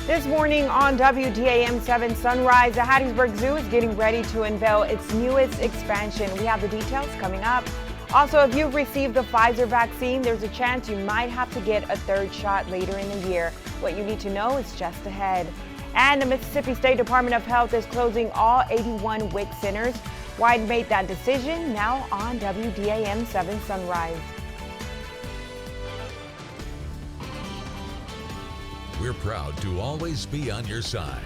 This morning on WDAM 7 Sunrise, the Hattiesburg Zoo is getting ready to unveil its newest expansion. We have the details coming up. Also, if you've received the Pfizer vaccine, there's a chance you might have to get a third shot later in the year. What you need to know is just ahead. And the Mississippi State Department of Health is closing all 81 WIC centers. Why it made that decision? Now on WDAM 7 Sunrise. We're proud to always be on your side.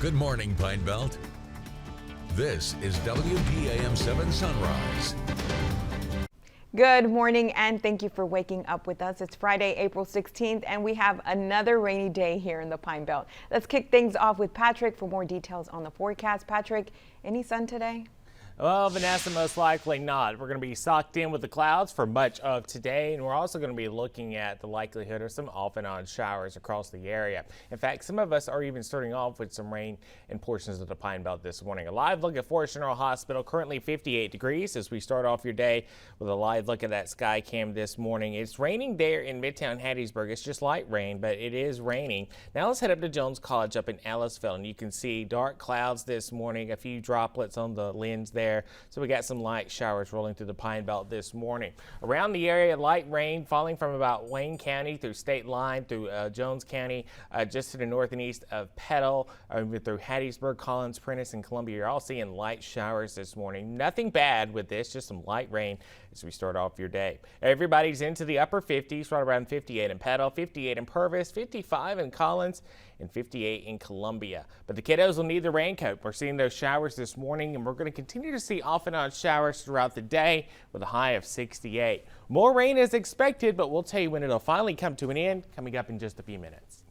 Good morning, Pine Belt. This is WDAM 7 Sunrise. Good morning and thank you for waking up with us. It's Friday, April 16th, and we have another rainy day here in the Pine Belt. Let's kick things off with Patrick for more details on the forecast. Patrick, any sun today? Well, Vanessa, most likely not. We're going to be socked in with the clouds for much of today, and we're also going to be looking at the likelihood of some off and on showers across the area. In fact, some of us are even starting off with some rain in portions of the Pine Belt this morning. A live look at Forest General Hospital, currently 58 degrees as we start off your day with a live look at that sky cam this morning. It's raining there in Midtown Hattiesburg. It's just light rain, but it is raining. Now let's head up to Jones College up in Ellisville, and you can see dark clouds this morning, a few droplets on the lens there. So we got some light showers rolling through the Pine Belt this morning. Around the area, light rain falling from about Wayne County through State Line, through Jones County, just to the north and east of Petal, through Hattiesburg, Collins, Prentiss, and Columbia. You're all seeing light showers this morning. Nothing bad with this, just some light rain as we start off your day. Everybody's into the upper 50s, right around 58 in Petal, 58 in Purvis, 55 in Collins, and 58 in Columbia. But the kiddos will need the raincoat. We're seeing those showers this morning, and we're going to continue to see off and on showers throughout the day with a high of 68. More rain is expected, but we'll tell you when it'll finally come to an end, coming up in just a few minutes.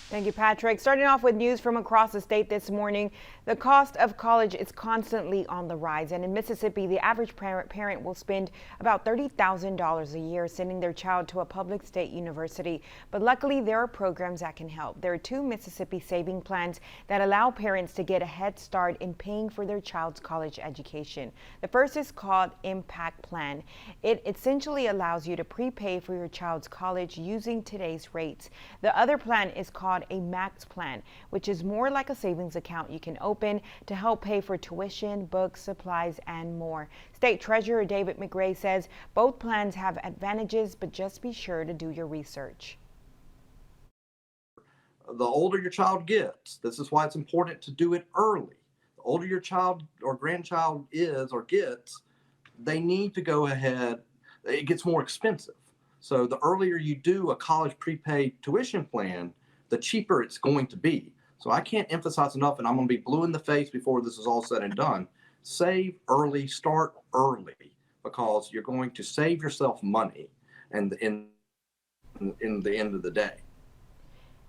Thank you, Patrick. Starting off with news from across the state this morning, the cost of college is constantly on the rise, and in Mississippi, the average parent will spend about $30,000 a year sending their child to a public state university. But luckily, there are programs that can help. There are two Mississippi saving plans that allow parents to get a head start in paying for their child's college education. The first is called Impact Plan. It essentially allows you to prepay for your child's college using today's rates. The other plan is called a Max Plan, which is more like a savings account you can open to help pay for tuition, books, supplies, and more. State Treasurer David McRae says both plans have advantages, but just be sure to do your research. The older your child gets, this is why it's important to do it early. The older your child or grandchild is or gets, they need to go ahead. It gets more expensive. So the earlier you do a college prepaid tuition plan, the cheaper it's going to be. So I can't emphasize enough, and I'm going to be blue in the face before this is all said and done. Save early, start early, because you're going to save yourself money and in the end of the day.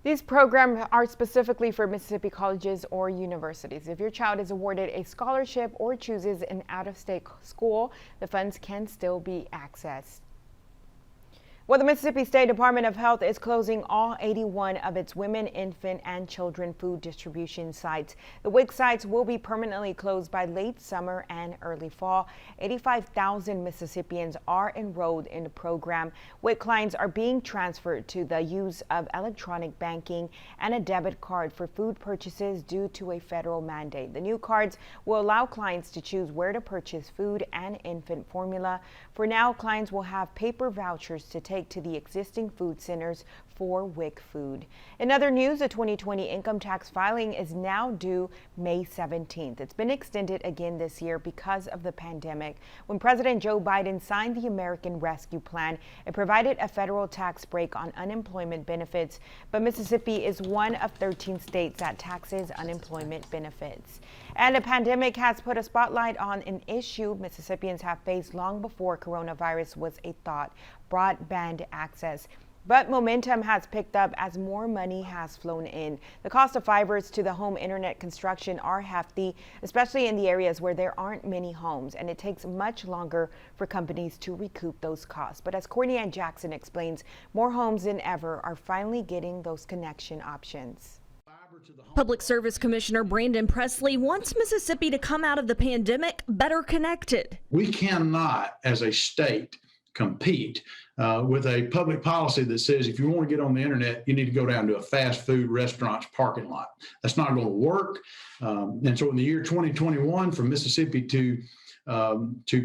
These programs are specifically for Mississippi colleges or universities. If your child is awarded a scholarship or chooses an out-of-state school, the funds can still be accessed. Well, the Mississippi State Department of Health is closing all 81 of its women, infant, and children food distribution sites. The WIC sites will be permanently closed by late summer and early fall. 85,000 Mississippians are enrolled in the program. WIC clients are being transferred to the use of electronic banking and a debit card for food purchases due to a federal mandate. The new cards will allow clients to choose where to purchase food and infant formula. For now, clients will have paper vouchers to take to the existing food centers for WIC food. In other news, the 2020 income tax filing is now due May 17th. It's been extended again this year because of the pandemic. When President Joe Biden signed the American Rescue Plan, it provided a federal tax break on unemployment benefits, but Mississippi is one of 13 states that taxes unemployment benefits. And the pandemic has put a spotlight on an issue Mississippians have faced long before coronavirus was a thought: broadband access. But momentum has picked up as more money has flown in. The cost of fibers to the home internet construction are hefty, especially in the areas where there aren't many homes, and it takes much longer for companies to recoup those costs. But as Courtney Ann Jackson explains, more homes than ever are finally getting those connection options. Public Service Commissioner Brandon Presley wants Mississippi to come out of the pandemic better connected. We cannot, as a state, compete with a public policy that says if you want to get on the internet, you need to go down to a fast food restaurant's parking lot. That's not going to work. And so in the year 2021, for Mississippi to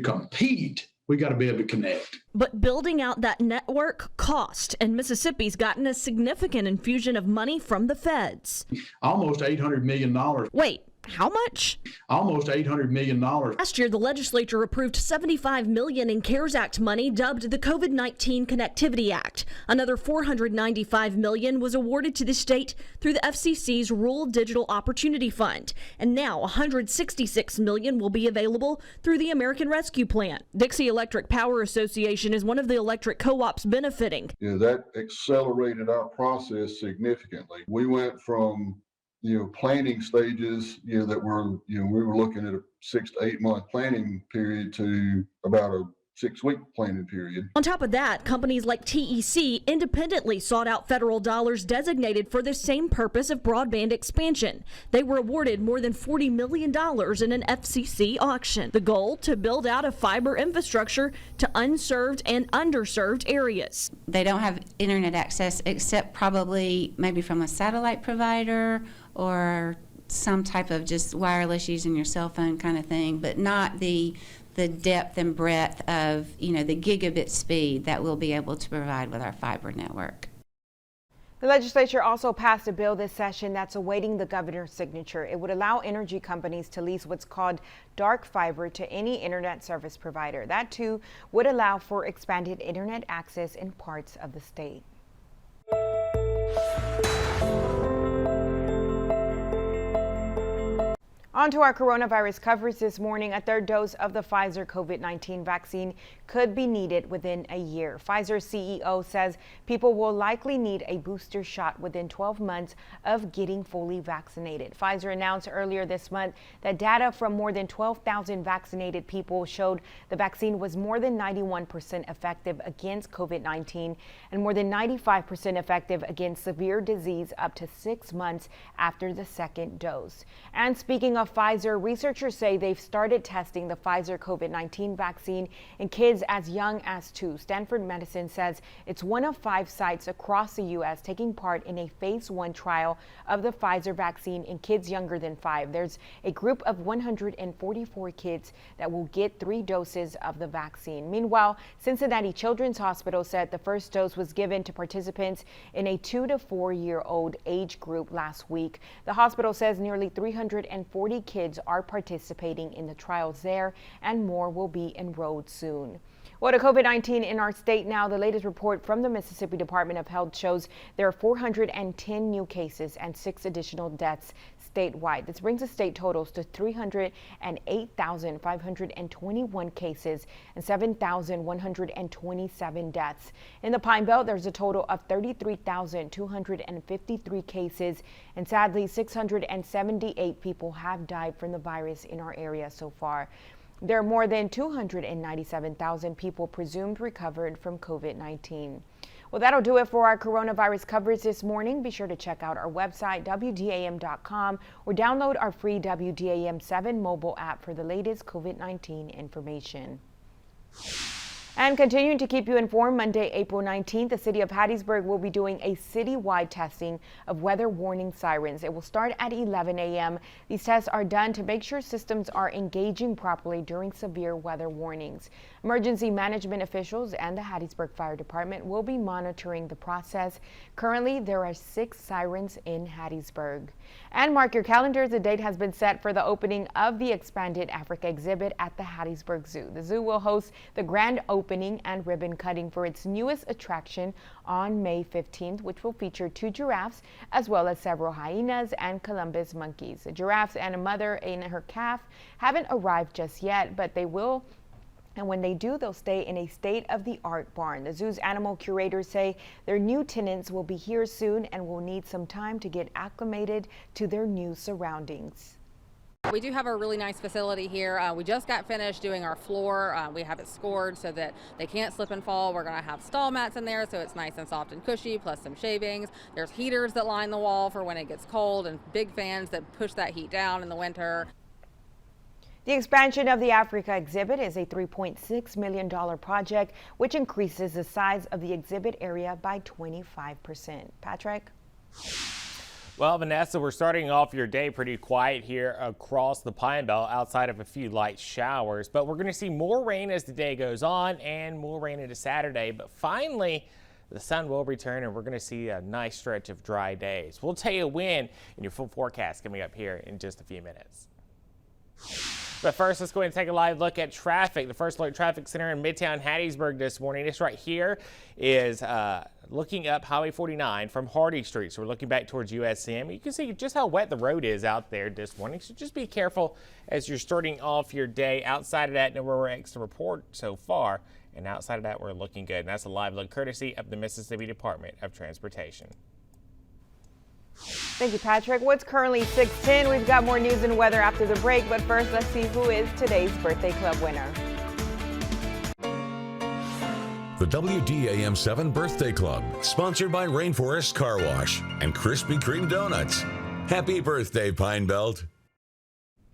compete, we got to be able to connect. But building out that network cost, and Mississippi's gotten a significant infusion of money from the feds. Almost $800 million. Wait, how much? Almost $800 million. Last year, the legislature approved $75 million in CARES Act money dubbed the COVID-19 Connectivity Act. Another $495 million was awarded to the state through the FCC's Rural Digital Opportunity Fund. And now $166 million will be available through the American Rescue Plan. Dixie Electric Power Association is one of the electric co-ops benefiting. That accelerated our process significantly. We went from planning stages, that were, we were looking at a 6 to 8 month planning period to about a 6-week planning period. On top of that, companies like TEC independently sought out federal dollars designated for the same purpose of broadband expansion. They were awarded more than $40 million in an FCC auction. The goal, to build out a fiber infrastructure to unserved and underserved areas. They don't have internet access except probably maybe from a satellite provider or some type of just wireless using your cell phone kind of thing, but not the depth and breadth of, the gigabit speed that we'll be able to provide with our fiber network. The legislature also passed a bill this session that's awaiting the governor's signature. It would allow energy companies to lease what's called dark fiber to any internet service provider. That too would allow for expanded internet access in parts of the state. On to our coronavirus coverage this morning. A third dose of the Pfizer COVID-19 vaccine could be needed within a year. Pfizer's CEO says people will likely need a booster shot within 12 months of getting fully vaccinated. Pfizer announced earlier this month that data from more than 12,000 vaccinated people showed the vaccine was more than 91% effective against COVID-19 and more than 95% effective against severe disease up to 6 months after the second dose. And speaking of Pfizer, researchers say they've started testing the Pfizer COVID-19 vaccine in kids as young as 2. Stanford Medicine says it's one of 5 sites across the U.S. taking part in a phase 1 trial of the Pfizer vaccine in kids younger than 5. There's a group of 144 kids that will get 3 doses of the vaccine. Meanwhile, Cincinnati Children's Hospital said the first dose was given to participants in a 2 to 4-year-old age group last week. The hospital says nearly 340 kids are participating in the trials there, and more will be enrolled soon. Well, to COVID-19 in our state now, the latest report from the Mississippi Department of Health shows there are 410 new cases and 6 additional deaths statewide. This brings the state totals to 308,521 cases and 7,127 deaths. In the Pine Belt, there's a total of 33,253 cases, and sadly, 678 people have died from the virus in our area so far. There are more than 297,000 people presumed recovered from COVID-19. Well, that'll do it for our coronavirus coverage this morning. Be sure to check out our website, WDAM.com, or download our free WDAM 7 mobile app for the latest COVID-19 information. And continuing to keep you informed, Monday, April 19th, the city of Hattiesburg will be doing a citywide testing of weather warning sirens. It will start at 11 a.m. These tests are done to make sure systems are engaging properly during severe weather warnings. Emergency management officials and the Hattiesburg Fire Department will be monitoring the process. Currently, there are 6 sirens in Hattiesburg. And mark your calendars, the date has been set for the opening of the expanded Africa exhibit at the Hattiesburg Zoo. The zoo will host the grand opening and ribbon cutting for its newest attraction on May 15th, which will feature 2 giraffes as well as several hyenas and Columbus monkeys. The giraffes and a mother and her calf haven't arrived just yet, but they will. And when they do, they'll stay in a state-of-the-art barn. The zoo's animal curators say their new tenants will be here soon and will need some time to get acclimated to their new surroundings. We do have a really nice facility here. We just got finished doing our floor. We have it scored so that they can't slip and fall. We're going to have stall mats in there so it's nice and soft and cushy, plus some shavings. There's heaters that line the wall for when it gets cold and big fans that push that heat down in the winter. The expansion of the Africa exhibit is a $3.6 million project, which increases the size of the exhibit area by 25%. Patrick? Well, Vanessa, we're starting off your day pretty quiet here across the Pine Belt outside of a few light showers, but we're going to see more rain as the day goes on and more rain into Saturday. But finally, the sun will return and we're going to see a nice stretch of dry days. We'll tell you when in your full forecast coming up here in just a few minutes. But first, let's go ahead and take a live look at traffic. The First Alert Traffic Center in Midtown Hattiesburg this morning. This right here is looking up Highway 49 from Hardy Street. So we're looking back towards USM. You can see just how wet the road is out there this morning. So just be careful as you're starting off your day. Outside of that, no wrecks to report so far. And outside of that, we're looking good. And that's a live look courtesy of the Mississippi Department of Transportation. Thank you, Patrick. What's currently 6:10? We've got more news and weather after the break, but first, let's see who is today's Birthday Club winner. The WDAM 7 Birthday Club, sponsored by Rainforest Car Wash and Krispy Kreme Donuts. Happy birthday, Pine Belt.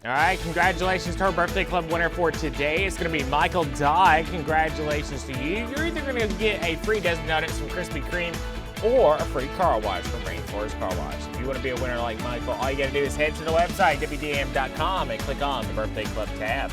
All right, congratulations to our Birthday Club winner for today. It's going to be Michael Dodd. Congratulations to you. You're either going to get a free dozen donuts from Krispy Kreme or a free car wash from Rainforest Car Wash. If you want to be a winner like Michael, all you got to do is head to the website, WDAM.com, and click on the Birthday Club tab.